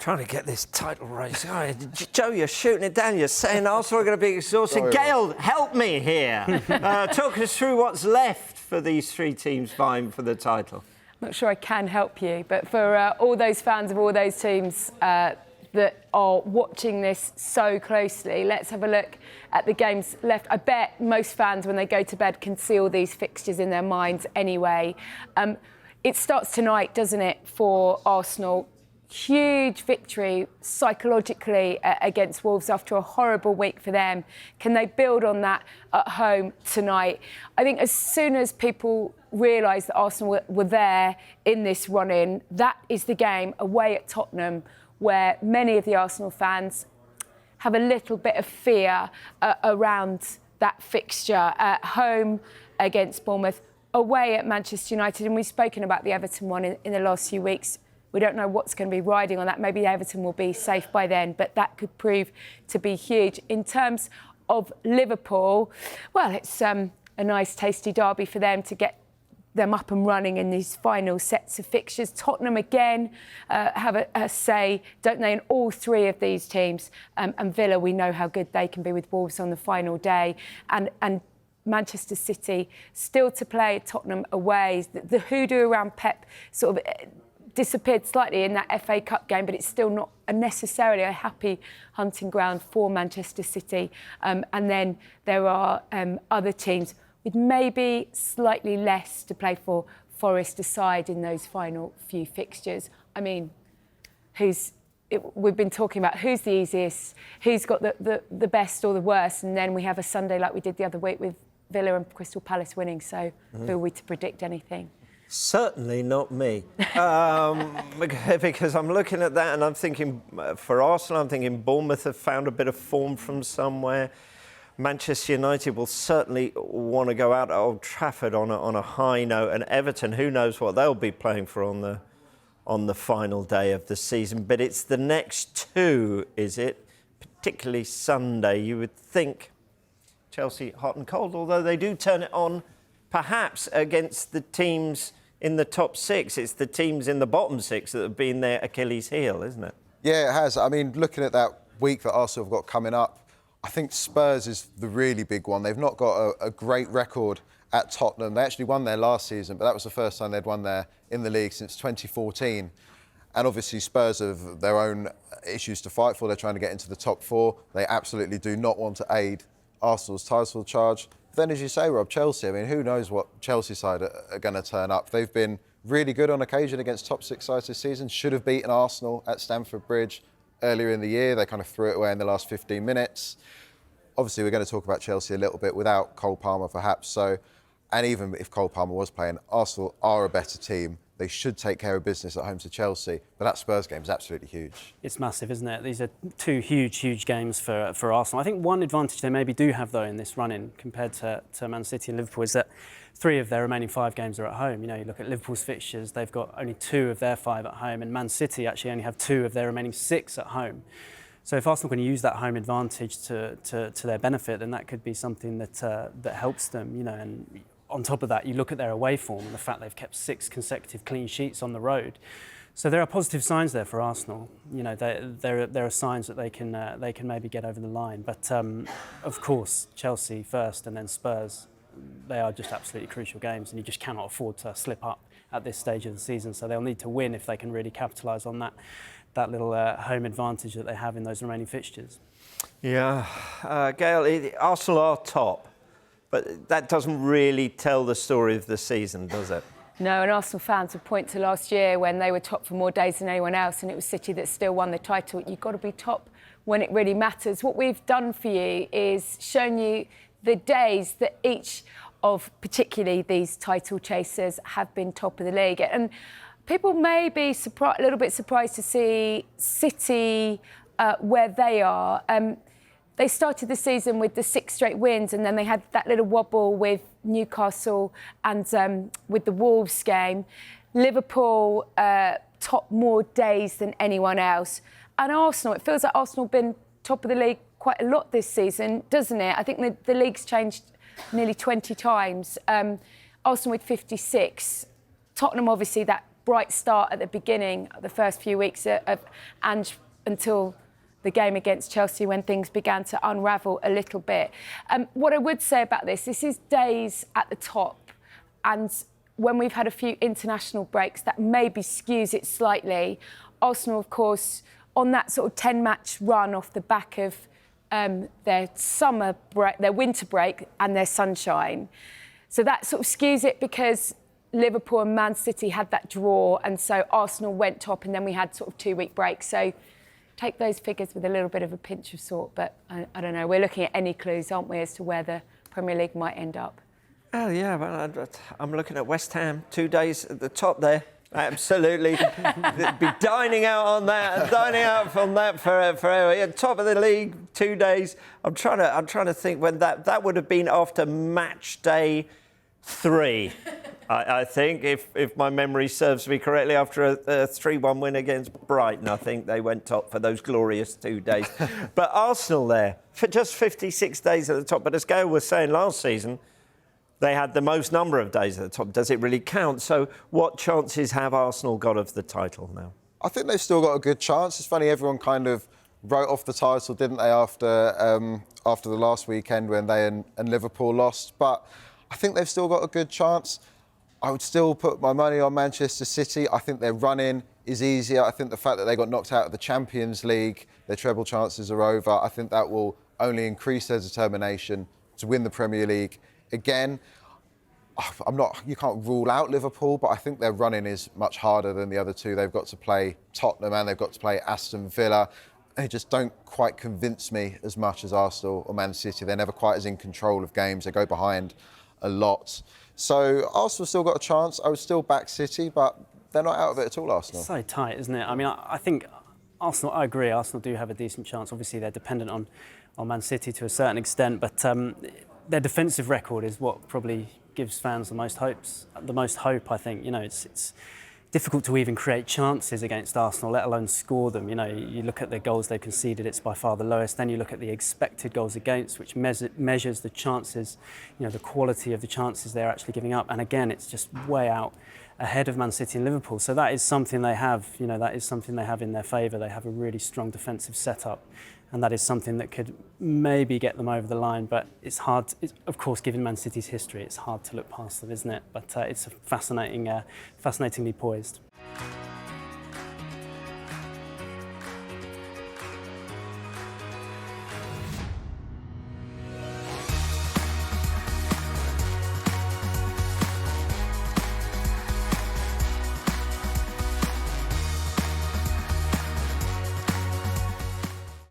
trying to get this title race. Oh, Joe, you're shooting it down. You're saying Arsenal are going to be exhausted. Gail, help me here. Talk us through what's left for these three teams vying for the title. I'm not sure I can help you, but for all those fans of all those teams that are watching this so closely, let's have a look at the games left. I bet most fans, when they go to bed, can see all these fixtures in their minds anyway. It starts tonight, doesn't it, for Arsenal? Huge victory psychologically against Wolves after a horrible week for them. Can they build on that at home tonight? I think as soon as people realise that Arsenal were there in this run-in, that is the game away at Tottenham where many of the Arsenal fans have a little bit of fear around that fixture. At home against Bournemouth, away at Manchester United, and we've spoken about the Everton one in the last few weeks. We don't know what's going to be riding on that. Maybe Everton will be safe by then, but that could prove to be huge. In terms of Liverpool, well, it's a nice, tasty derby for them to get them up and running in these final sets of fixtures. Tottenham, again, have a say, don't they, in all three of these teams. And Villa, we know how good they can be with Wolves on the final day. And Manchester City still to play, Tottenham away. The hoodoo around Pep sort of disappeared slightly in that FA Cup game, but it's still not necessarily a happy hunting ground for Manchester City. And then there are other teams with maybe slightly less to play for, Forest aside in those final few fixtures. I mean, we've been talking about who's the easiest, who's got the best or the worst, and then we have a Sunday like we did the other week with Villa and Crystal Palace winning. So who are we to predict anything? Certainly not me. Because I'm looking at that and I'm thinking, for Arsenal, I'm thinking Bournemouth have found a bit of form from somewhere. Manchester United will certainly want to go out at Old Trafford on a high note. And Everton, who knows what they'll be playing for on the final day of the season. But it's the next two, is it? Particularly Sunday. You would think Chelsea hot and cold, although they do turn it on perhaps against the teams in the top six. It's the teams in the bottom six that have been their Achilles heel, isn't it? Yeah, it has. I mean, looking at that week that Arsenal have got coming up, I think Spurs is the really big one. They've not got a great record at Tottenham. They actually won there last season, but that was the first time they'd won there in the league since 2014. And obviously Spurs have their own issues to fight for. They're trying to get into the top four. They absolutely do not want to aid Arsenal's title charge. Then, as you say, Rob, Chelsea, I mean, who knows what Chelsea side are going to turn up. They've been really good on occasion against top six sides this season. Should have beaten Arsenal at Stamford Bridge earlier in the year. They kind of threw it away in the last 15 minutes. Obviously, we're going to talk about Chelsea a little bit without Cole Palmer, perhaps. So, and even if Cole Palmer was playing, Arsenal are a better team. They should take care of business at home to Chelsea. But that Spurs game is absolutely huge. It's massive, isn't it? These are two huge games for Arsenal. I think one advantage they maybe do have, though, in this run-in compared to Man City and Liverpool is that 3 of their remaining 5 games are at home. You know, you look at Liverpool's fixtures, they've got only 2 of their 5 at home, and Man City actually only have 2 of their remaining 6 at home. So if Arsenal can use that home advantage to their benefit, then that could be something that helps them, you know. And on top of that, you look at their away form and the fact they've kept 6 consecutive clean sheets on the road. So there are positive signs there for Arsenal. You know, there are signs that they can maybe get over the line. But of course, Chelsea first and then Spurs, they are just absolutely crucial games, and you just cannot afford to slip up at this stage of the season. So they'll need to win if they can really capitalise on that little home advantage that they have in those remaining fixtures. Yeah, Gail, Arsenal are top, but that doesn't really tell the story of the season, does it? No, and Arsenal fans would point to last year when they were top for more days than anyone else, and it was City that still won the title. You've got to be top when it really matters. What we've done for you is shown you the days that each of particularly these title chasers have been top of the league. And people may be a little bit surprised to see City where they are. They started the season with the 6 straight wins, and then they had that little wobble with Newcastle and with the Wolves game. Liverpool top more days than anyone else. And Arsenal, it feels like Arsenal have been top of the league quite a lot this season, doesn't it? I think the league's changed nearly 20 times. Arsenal with 56. Tottenham, obviously, that bright start at the beginning, the first few weeks and until the game against Chelsea, when things began to unravel a little bit. What I would say about this is days at the top, and when we've had a few international breaks, that maybe skews it slightly. Arsenal, of course, on that sort of 10-match run off the back of their summer break, their winter break and their sunshine. So that sort of skews it because Liverpool and Man City had that draw, and so Arsenal went top, and then we had sort of 2-week break. So take those figures with a little bit of a pinch of salt, but I don't know. We're looking at any clues, aren't we, as to where the Premier League might end up? Oh, yeah, well, I'm looking at West Ham, 2 days at the top there. Absolutely. Be dining out on that, dining out on that forever. Yeah, top of the league, 2 days. I'm trying to think when that would have been after match day 3. I think, if my memory serves me correctly, after a 3-1 win against Brighton, I think they went top for those glorious 2 days. But Arsenal there, for just 56 days at the top. But as Gail was saying last season, they had the most number of days at the top. Does it really count? So what chances have Arsenal got of the title now? I think they've still got a good chance. It's funny, everyone kind of wrote off the title, didn't they, after the last weekend when they and Liverpool lost. But I think they've still got a good chance. I would still put my money on Manchester City. I think their run-in is easier. I think the fact that they got knocked out of the Champions League, their treble chances are over. I think that will only increase their determination to win the Premier League again. You can't rule out Liverpool, but I think their run-in is much harder than the other two. They've got to play Tottenham and they've got to play Aston Villa. They just don't quite convince me as much as Arsenal or Man City. They're never quite as in control of games. They go behind a lot. So Arsenal still got a chance. I would still back City, but they're not out of it at all, Arsenal. It's so tight, isn't it? I mean, I think Arsenal, I agree, Arsenal do have a decent chance. Obviously, they're dependent on Man City to a certain extent, but their defensive record is what probably gives fans the most hope, I think. You know, it's difficult to even create chances against Arsenal, let alone score them. You know, you look at the goals they've conceded, it's by far the lowest. Then you look at the expected goals against, which measures the chances, you know, the quality of the chances they're actually giving up. And again, it's just way out ahead of Man City and Liverpool. So that is something they have, you know, that is something they have in their favour. They have a really strong defensive setup. And that is something that could maybe get them over the line. But it's hard, of course, given Man City's history, it's hard to look past them, isn't it? But it's a fascinatingly poised.